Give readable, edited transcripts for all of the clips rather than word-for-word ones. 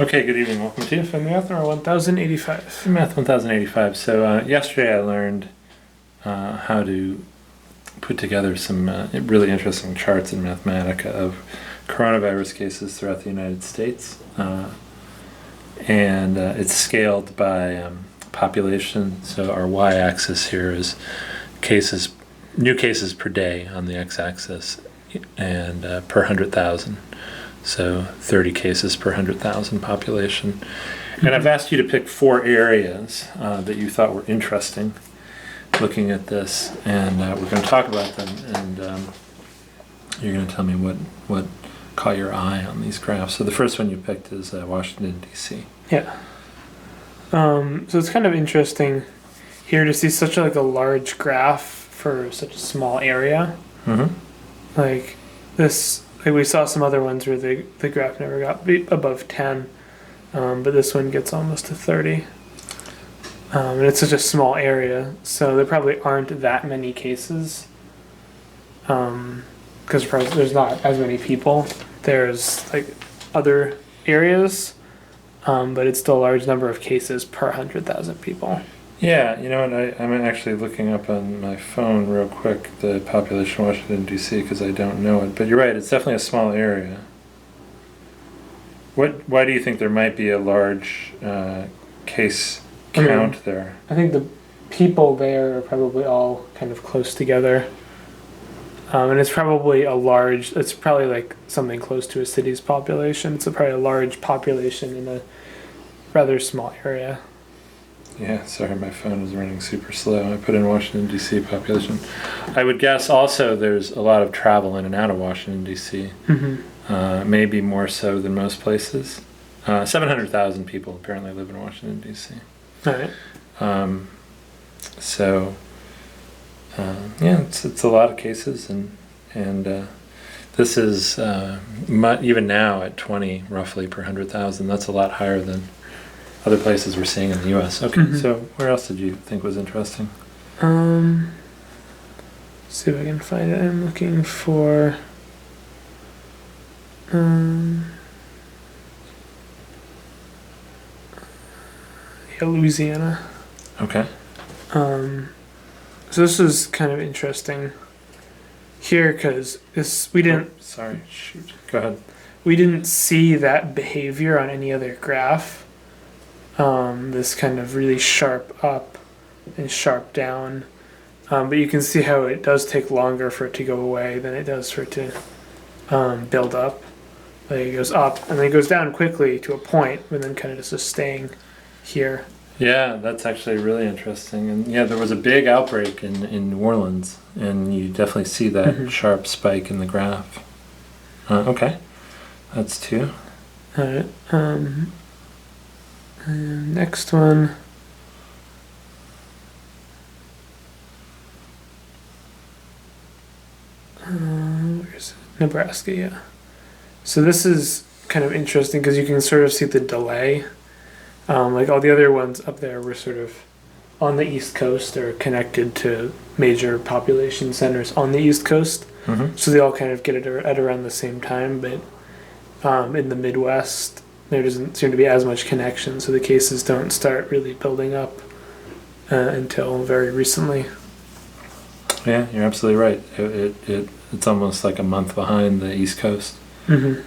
Okay, good evening. Welcome to FamilyMath1085. Math 1085. So yesterday I learned how to put together some really interesting charts in Mathematica of coronavirus cases throughout the United States. And it's scaled by population. So our y-axis here is new cases per day on the x-axis, and per 100,000. So 30 cases per 100,000 population. And I've asked you to pick 4 areas that you thought were interesting looking at this, and we're going to talk about them, and you're going to tell me what caught your eye on these graphs. So the first one you picked is Washington, D.C. Yeah. So it's kind of interesting here to see such a large graph for such a small area. Mm-hmm. Like this. Like we saw some other ones where the graph never got above 10, but this one gets almost to 30. And it's such a small area, so there probably aren't that many cases. Because there's not as many people. There's other areas, but it's still a large number of cases per 100,000 people. Yeah, you know what, I'm actually looking up on my phone real quick the population of Washington, D.C. because I don't know it. But you're right, it's definitely a small area. Why do you think there might be a large case count there? I think the people there are probably all kind of close together. And it's probably it's probably something close to a city's population. It's probably a large population in a rather small area. Yeah, sorry, my phone is running super slow. I put in Washington, D.C. population. I would guess also there's a lot of travel in and out of Washington, D.C. Mm-hmm. Maybe more so than most places. 700,000 people apparently live in Washington, D.C. All right. Yeah, it's a lot of cases, and this is even now at 20 roughly per 100,000. That's a lot higher than other places we're seeing in the U.S. Okay, Mm-hmm. So where else did you think was interesting? See if I can find it. I'm looking for. Louisiana. Okay. So this is kind of interesting here because we didn't. Oh, sorry, shoot. Go ahead. We didn't see that behavior on any other graph. This kind of really sharp up and sharp down. But you can see how it does take longer for it to go away than it does for it to build up. Like it goes up and then it goes down quickly to a point, but then kind of just staying here. Yeah, that's actually really interesting. And yeah, there was a big outbreak in New Orleans, and you definitely see that sharp spike in the graph. Okay, that's 2. All right. And next one. Where is it? Nebraska, yeah. So this is kind of interesting because you can sort of see the delay. Like all the other ones up there were sort of on the East Coast or connected to major population centers on the East Coast. Mm-hmm. So they all kind of get it at around the same time, but in the Midwest, there doesn't seem to be as much connection, so the cases don't start really building up until very recently. Yeah, you're absolutely right. It's almost like a month behind the East Coast. Mm-hmm.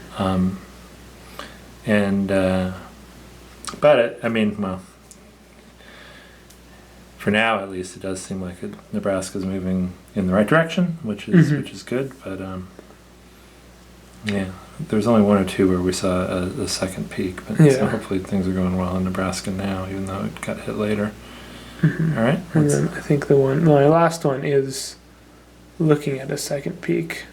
But well, for now at least, it does seem like Nebraska's moving in the right direction, which is good. But yeah, there's only 1 or 2 where we saw a second peak. But yeah. So hopefully things are going well in Nebraska now, even though it got hit later. Mm-hmm. All right. And then I think my last one is looking at a second peak.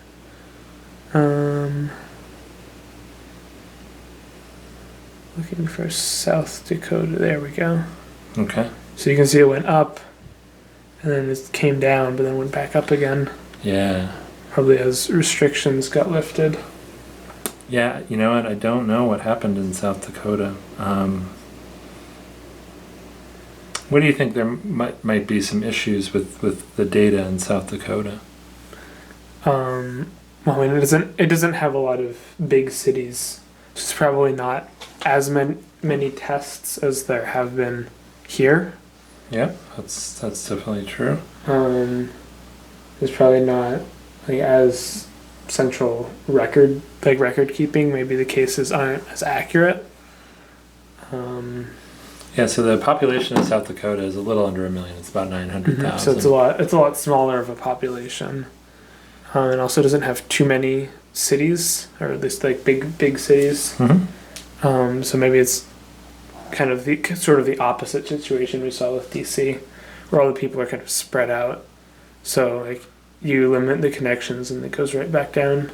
Looking for South Dakota. There we go. Okay. So you can see it went up, and then it came down, but then went back up again. Yeah. Probably as restrictions got lifted. Yeah, you know what? I don't know what happened in South Dakota. What do you think there might be some issues with the data in South Dakota? Well, I mean, it doesn't have a lot of big cities. So it's probably not as many tests as there have been here. Yep, that's definitely true. There's probably not like as central record keeping. Maybe the cases aren't as accurate. Yeah, so the population of South Dakota is a little under 1 million. It's about 900,000. So it's a lot. It's a lot smaller of a population, and also doesn't have too many cities, or at least like big cities. Mm-hmm. So maybe it's kind of the opposite situation we saw with DC, where all the people are kind of spread out. So like you limit the connections and it goes right back down.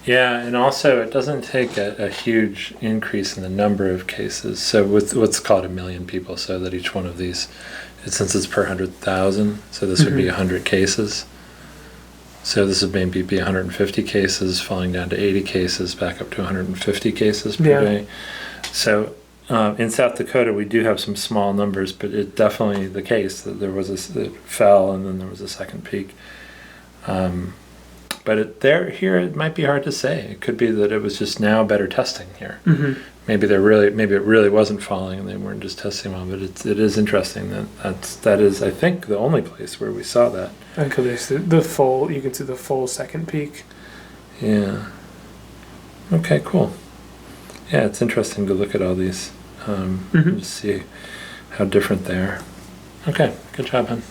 Yeah, and also it doesn't take a huge increase in the number of cases. So with what's called 1 million people, so that each one of these, since it's per 100,000, so this would be 100 cases. So this would maybe be 150 cases, falling down to 80 cases, back up to 150 cases per day. So in South Dakota, we do have some small numbers, but it's definitely the case that there was it fell and then there was a second peak. But here it might be hard to say. It could be that it was just now better testing here. Mm-hmm. Maybe it really wasn't falling and they weren't just testing well. But it is interesting that is I think the only place where we saw that. Because you can see the full second peak. Yeah. Okay. Cool. Yeah, it's interesting to look at all these and just see how different they are. Okay. Good job, hon.